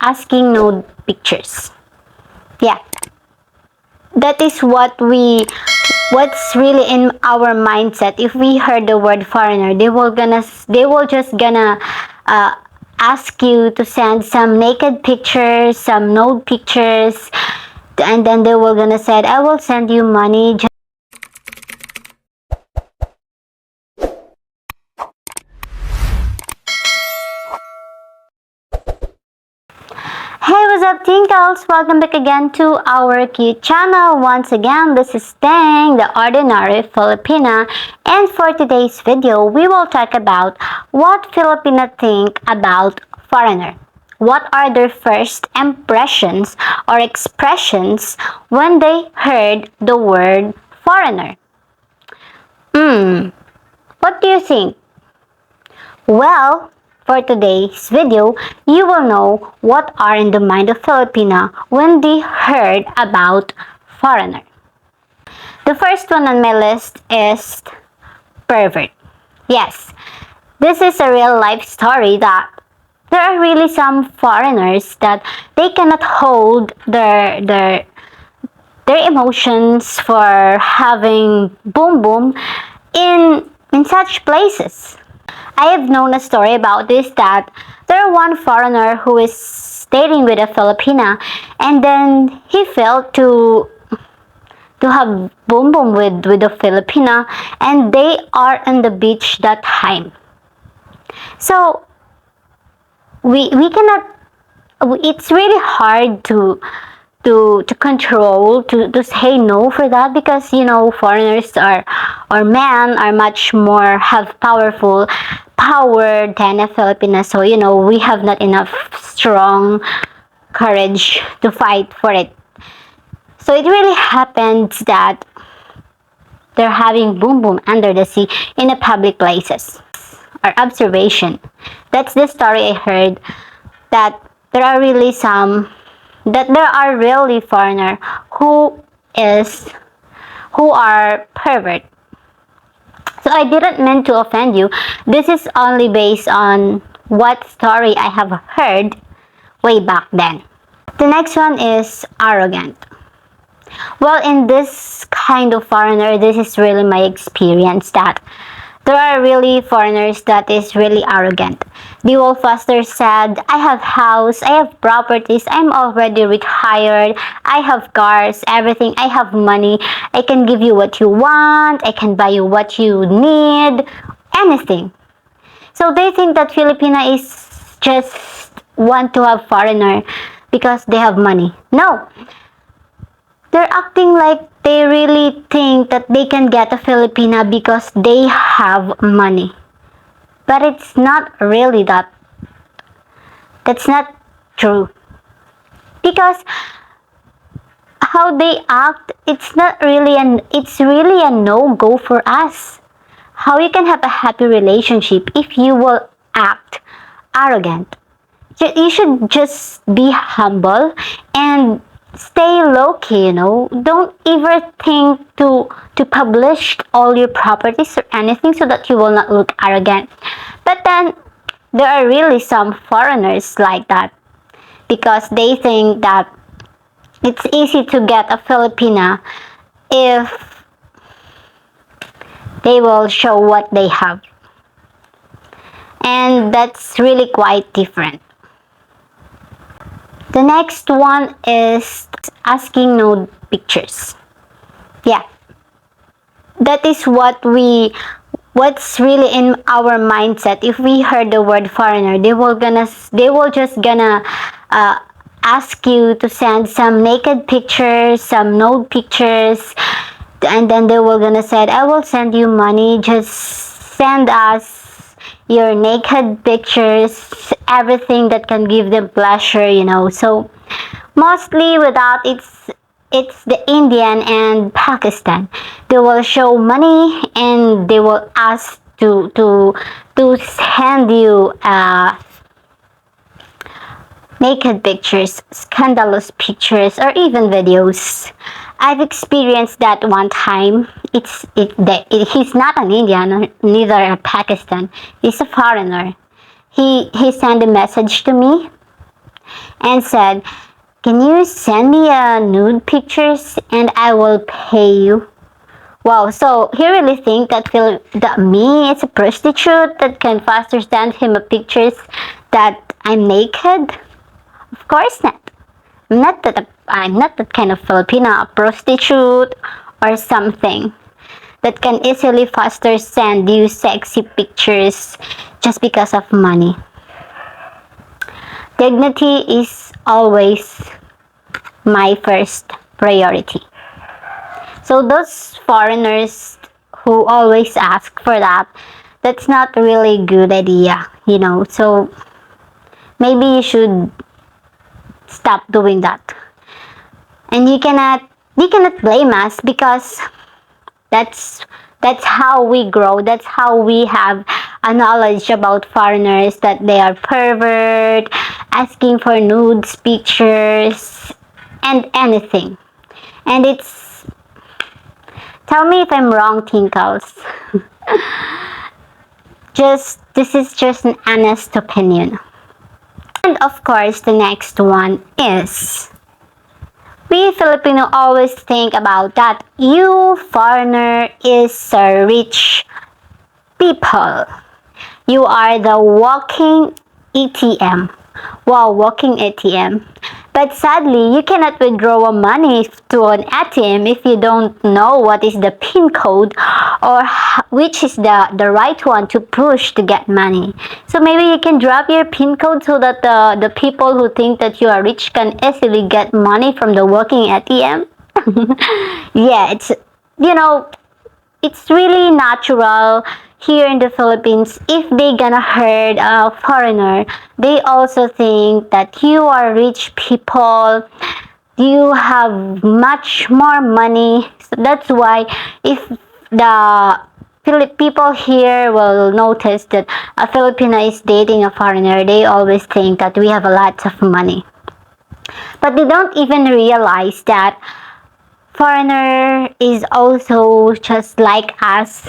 asking nude pictures. Yeah, that is what's really in our mindset. If we heard the word foreigner, they will just gonna uh, ask you to send some naked pictures, some nude pictures, and then they will gonna say, I will send you money. Hey, what's up, Tinkles? Welcome back again to our cute channel. Once again, this is Ting, the ordinary Filipina, and for today's video, we will talk about what Filipina think about foreigner. What are their first impressions or expressions when they heard the word foreigner? What do you think? Well, for today's video, you will know what are in the mind of Filipina when they heard about foreigner. The first one on my list is pervert. Yes, this is a real life story that there are really some foreigners that they cannot hold their emotions for having boom boom in such places. I have known a story about this that there one foreigner who is dating with a Filipina, and then he felt to have boom boom with a Filipina, and they are on the beach that time. So we cannot, it's really hard to control, to say no for that, because foreigners or men are much more have power than a Filipina. So we have not enough strong courage to fight for it. So it really happens that they're having boom boom under the sea in a public places. Or observation, that's the story I heard, that there are really foreigner who are pervert. So I didn't mean to offend you. This is only based on what story I have heard way back then. The next one is arrogant. Well, in this kind of foreigner, this is really my experience, that there are really foreigners that is really arrogant. The old Foster said, I have house, I have properties, I'm already retired, I have cars, everything, I have money, I can give you what you want, I can buy you what you need, anything. So they think that Filipina is just want to have foreigner because they have money. No. They're acting like they really think that they can get a Filipina because they have money. But it's not really that. That's not true. Because how they act, it's really a no-go for us. How you can have a happy relationship if you will act arrogant? You should just be humble and stay low-key, Don't ever think to publish all your properties or anything so that you will not look arrogant. But then, there are really some foreigners like that, because they think that it's easy to get a Filipina if they will show what they have. And that's really quite different. The next one is asking nude pictures. Yeah, that is what's really in our mindset. If we heard the word foreigner, they will just gonna ask you to send some naked pictures, some nude pictures, and then they will gonna say, I will send you money, just send us your naked pictures, everything that can give them pleasure, So mostly with that, it's the Indian and Pakistan. They will show money and they will ask to send you naked pictures, scandalous pictures, or even videos. I've experienced that one time. He's not an Indian, neither a Pakistan. He's a foreigner. He sent a message to me, and said, "Can you send me nude pictures and I will pay you?" Wow, so he really think that me is a prostitute that can faster send him a pictures that I'm naked? Of course not. I'm not that kind of Filipina, a prostitute or something that can easily faster send you sexy pictures just because of money. Dignity is always my first priority. So those foreigners who always ask for that, that's not really a good idea, you know. So maybe you should stop doing that. And you cannot blame us because that's that's how we grow. That's how we have a knowledge about foreigners, that they are pervert, asking for nudes pictures and anything. And it's, tell me if I'm wrong, Tinkles. Just this is just an honest opinion. And of course, the next one is, we Filipino always think about that you foreigner is a rich people. You are the walking ATM. Wow, walking ATM. But sadly, you cannot withdraw money to an ATM if you don't know what is the PIN code or which is the right one to push to get money. So maybe you can drop your PIN code so that the people who think that you are rich can easily get money from the walking ATM. Yeah, it's, you know, it's really natural here in the Philippines. If they gonna hurt a foreigner, they also think that you are rich people, you have much more money. So that's why if the people here will notice that a Filipino is dating a foreigner, they always think that we have a lot of money. But they don't even realize that foreigner is also just like us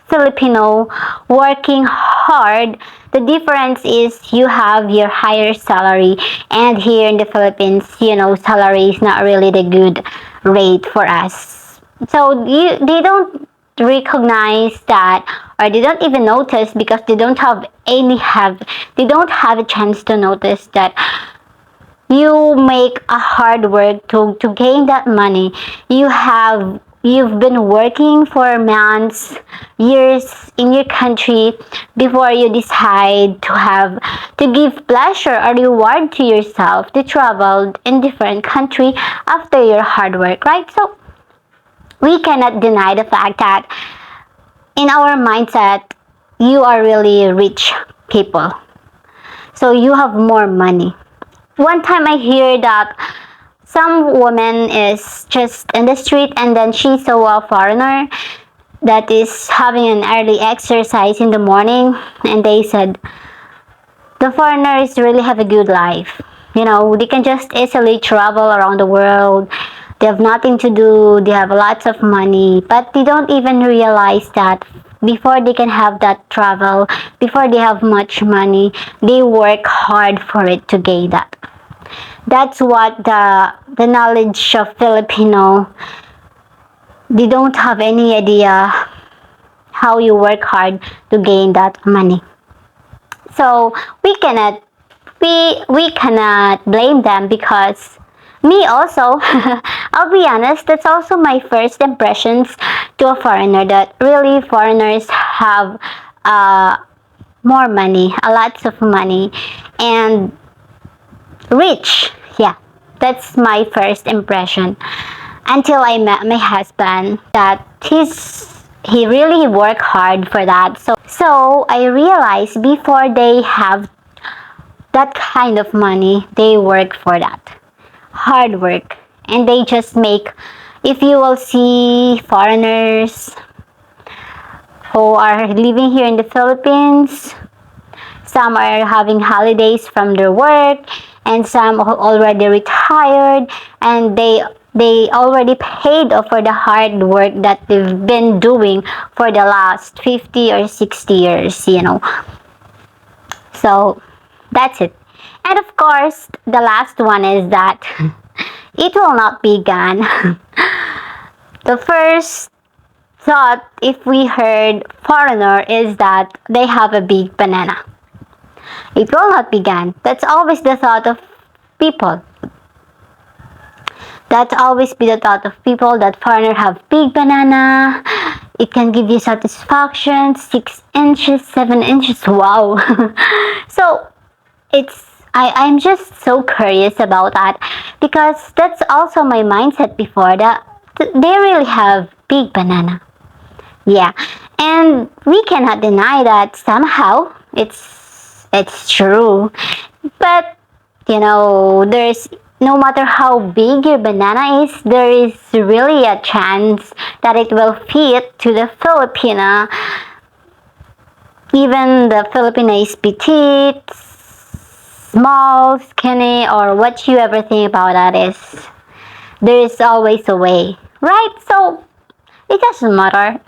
Filipino, working hard. The difference is you have your higher salary, and here in the Philippines, you know, salary is not really the good rate for us. So they don't recognize that, or they don't even notice because they don't have they don't have a chance to notice that you make a hard work to gain that money. You've been working for months, years in your country before you decide to give pleasure or reward to yourself to travel in different country after your hard work, right? So we cannot deny the fact that in our mindset you are really rich people, so you have more money. One time I hear that some woman is just in the street and then she saw a foreigner that is having an early exercise in the morning, and they said the foreigners really have a good life. You know, they can just easily travel around the world. They have nothing to do. They have lots of money, but they don't even realize that before they can have that travel, before they have much money, they work hard for it to gain that. That's what the knowledge of Filipino, they don't have any idea how you work hard to gain that money. So we cannot blame them because me also, I'll be honest, that's also my first impressions to a foreigner, that really foreigners have more money, a lots of money, and rich. Yeah, that's my first impression until I met my husband, that he really worked hard for that. So I realized before they have that kind of money, they work for that. Hard work. And they just make, if you will see foreigners who are living here in the Philippines, some are having holidays from their work, and some are already retired, and they already paid for the hard work that they've been doing for the last 50 or 60 years, you know. So that's it. And of course, the last one is that it will not be gone. The first thought if we heard foreigner is that they have a big banana. It will not be gone. That's always the thought of people. That's always be the thought of people that foreigner have big banana. It can give you satisfaction. 6 inches, 7 inches. Wow. So I'm just so curious about that because that's also my mindset before that they really have big banana. Yeah. And we cannot deny that somehow it's true. But there's no matter how big your banana is, there is really a chance that it will fit to the Filipina. Even the Filipina is petite, small, skinny, or what you ever think about that is, there is always a way, right? So it doesn't matter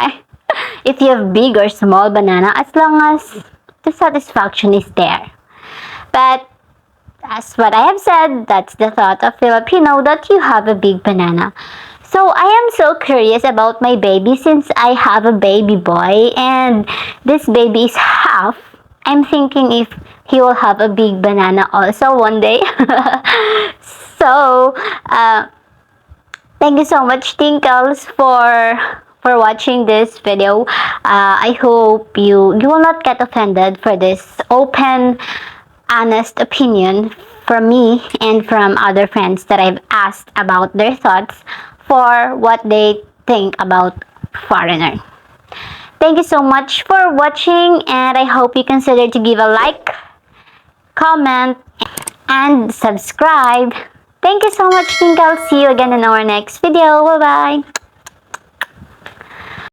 if you have big or small banana as long as the satisfaction is there. But as what I have said, that's the thought of Filipino that you have a big banana. So I am so curious about my baby since I have a baby boy and this baby is half. I'm thinking if he will have a big banana also one day. So, thank you so much, Tinkles, for watching this video. I hope you will not get offended for this open, honest opinion from me and from other friends that I've asked about their thoughts for what they think about foreigner. Thank you so much for watching and I hope you consider to give a like, comment, and subscribe. Thank you so much, Tinkle. See you again in our next video. Bye-bye.